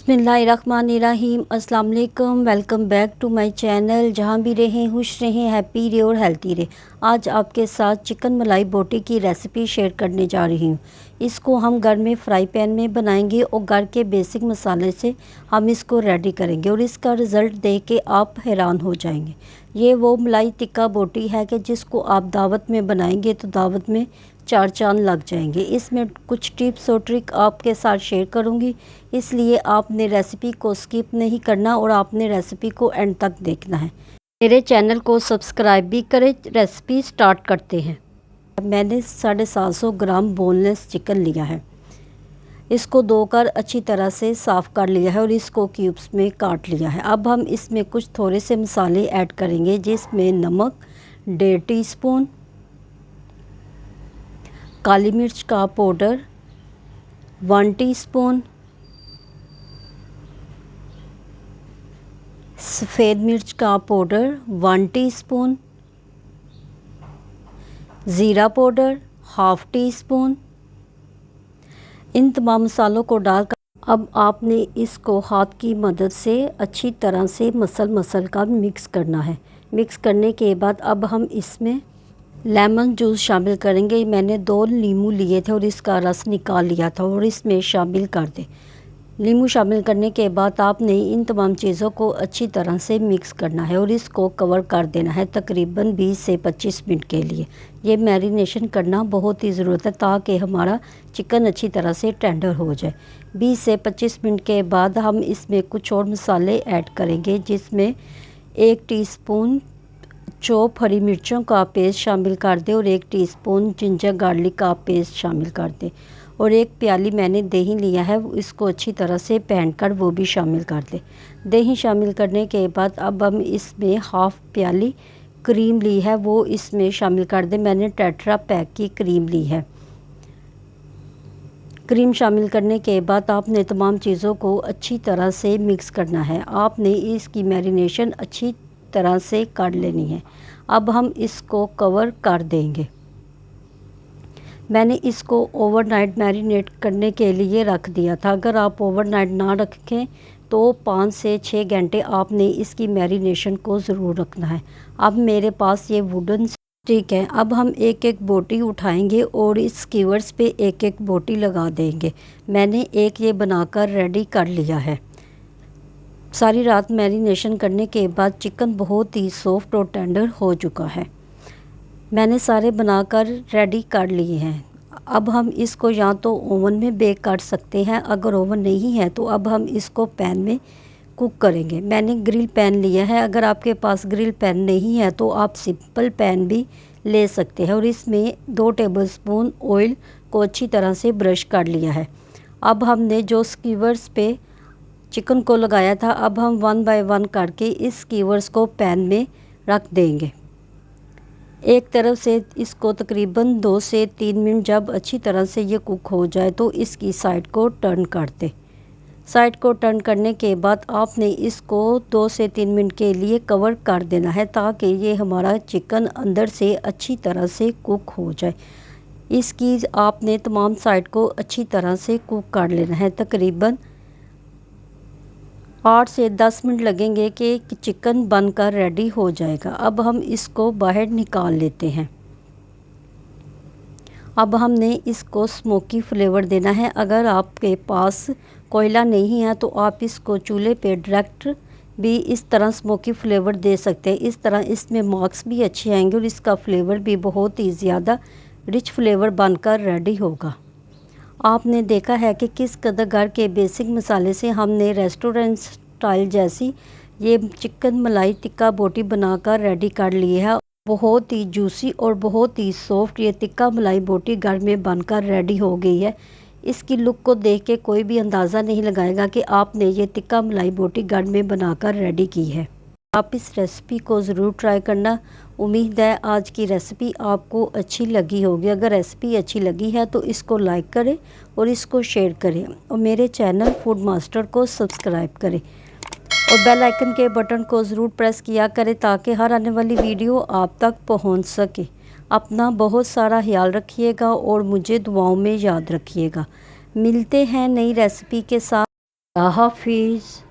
बिस्मिल्लाहिर्रहमानिर्रहीम। अस्सलाम वालेकुम। Welcome back to my channel. जहाँ भी रहें खुश रहें, हैप्पी रहे और हेल्थी रहे। आज आपके साथ चिकन मलाई बोटी की रेसिपी शेयर करने जा रही हूँ। इसको हम घर में फ्राई पैन में बनाएंगे और घर के बेसिक मसाले से हम इसको रेडी करेंगे और इसका रिज़ल्ट देख के आप हैरान हो जाएंगे। ये वो मलाई टिक्का बोटी है कि जिसको आप दावत में बनाएंगे तो दावत में चार चांद लग जाएंगे। इसमें कुछ टिप्स और ट्रिक आपके साथ शेयर करूंगी, इसलिए आपने रेसिपी को स्किप नहीं करना और आपने रेसिपी को एंड तक देखना है। मेरे चैनल को सब्सक्राइब भी करें। रेसिपी स्टार्ट करते हैं। मैंने 750 ग्राम बोनलेस चिकन लिया है। इसको धोकर अच्छी तरह से साफ़ कर लिया है और इसको क्यूब्स में काट लिया है। अब हम इसमें कुछ थोड़े से मसाले ऐड करेंगे, जिसमें नमक 1.5 टीस्पून, काली मिर्च का पाउडर 1 टीस्पून, सफ़ेद मिर्च का पाउडर 1 टीस्पून, ज़ीरा पाउडर 1/2 टीस्पून। इन तमाम मसालों को डालकर अब आपने इसको हाथ की मदद से अच्छी तरह से मसल कर मिक्स करना है। मिक्स करने के बाद अब हम इसमें लेमन जूस शामिल करेंगे। मैंने 2 नींबू लिए थे और इसका रस निकाल लिया था और इसमें शामिल कर दें। नींबू शामिल करने के बाद आपने इन तमाम चीज़ों को अच्छी तरह से मिक्स करना है और इसको कवर कर देना है तकरीबन 20 से 25 मिनट के लिए। ये मैरिनेशन करना बहुत ही ज़रूरत है ताकि हमारा चिकन अच्छी तरह से टेंडर हो जाए। 20 से 25 मिनट के बाद हम इसमें कुछ और मसाले ऐड करेंगे, जिसमें 1 टीस्पून चॉप हरी मिर्चों का पेस्ट शामिल कर दें और 1 टीस्पून जिंजर गार्लिक का पेस्ट शामिल कर दें और 1 प्याली मैंने दही लिया है, इसको अच्छी तरह से पहन कर वो भी शामिल कर दें। दही शामिल करने के बाद अब हम इसमें 1/2 प्याली क्रीम ली है, वो इसमें शामिल कर दें। मैंने टेट्रा पैक की क्रीम ली है। क्रीम शामिल करने के बाद आपने तमाम चीज़ों को अच्छी तरह से मिक्स करना है। आपने इसकी मैरिनेशन अच्छी तरह से कर लेनी है। अब हम इसको कवर कर देंगे। मैंने इसको ओवरनाइट मैरिनेट करने के लिए रख दिया था। अगर आप ओवरनाइट ना रखें तो 5 से 6 घंटे आपने इसकी मैरिनेशन को ज़रूर रखना है। अब मेरे पास ये वुडन स्टिक है। अब हम एक एक बोटी उठाएंगे और इस स्कीवर्स पे एक एक बोटी लगा देंगे। मैंने एक ये बनाकर रेडी कर लिया है। सारी रात मैरिनेशन करने के बाद चिकन बहुत ही सॉफ्ट और टेंडर हो चुका है। मैंने सारे बनाकर रेडी कर लिए हैं। अब हम इसको या तो ओवन में बेक कर सकते हैं, अगर ओवन नहीं है तो अब हम इसको पैन में कुक करेंगे। मैंने ग्रिल पैन लिया है। अगर आपके पास ग्रिल पैन नहीं है तो आप सिंपल पैन भी ले सकते हैं और इसमें 2 टेबलस्पून ऑयल को अच्छी तरह से ब्रश कर लिया है। अब हमने जो स्कीवर्स पे चिकन को लगाया था, अब हम 1 बाय 1 करके इस स्कीवर्स को पैन में रख देंगे। एक तरफ से इसको तकरीबन 2 से 3 मिनट जब अच्छी तरह से ये कुक हो जाए तो इसकी साइड को टर्न कर दें। साइड को टर्न करने के बाद आपने इसको 2 से 3 मिनट के लिए कवर कर देना है ताकि ये हमारा चिकन अंदर से अच्छी तरह से कुक हो जाए। इसकी आपने तमाम साइड को अच्छी तरह से कुक कर लेना है। तकरीबन 8 से 10 मिनट लगेंगे कि चिकन बनकर रेडी हो जाएगा। अब हम इसको बाहर निकाल लेते हैं। अब हमने इसको स्मोकी फ्लेवर देना है। अगर आपके पास कोयला नहीं है तो आप इसको चूल्हे पे डायरेक्ट भी इस तरह स्मोकी फ्लेवर दे सकते हैं। इस तरह इसमें मार्क्स भी अच्छे आएंगे और इसका फ्लेवर भी बहुत ही ज़्यादा रिच फ्लेवर बनकर रेडी होगा। आपने देखा है कि किस कदर घर के बेसिक मसाले से हमने रेस्टोरेंट स्टाइल जैसी ये चिकन मलाई टिक्का बोटी बनाकर रेडी कर ली है। बहुत ही जूसी और बहुत ही सॉफ्ट ये टिक्का मलाई बोटी घर में बनकर रेडी हो गई है। इसकी लुक को देख के कोई भी अंदाज़ा नहीं लगाएगा कि आपने ये टिक्का मलाई बोटी घर में बनाकर रेडी की है। आप इस रेसिपी को ज़रूर ट्राई करना। उम्मीद है आज की रेसिपी आपको अच्छी लगी होगी। अगर रेसिपी अच्छी लगी है तो इसको लाइक करें और इसको शेयर करें और मेरे चैनल फूड मास्टर को सब्सक्राइब करें और बेल आइकन के बटन को ज़रूर प्रेस किया करें ताकि हर आने वाली वीडियो आप तक पहुंच सके। अपना बहुत सारा ख्याल रखिएगा और मुझे दुआओं में याद रखिएगा। मिलते हैं नई रेसिपी के साथ। हाफिज़।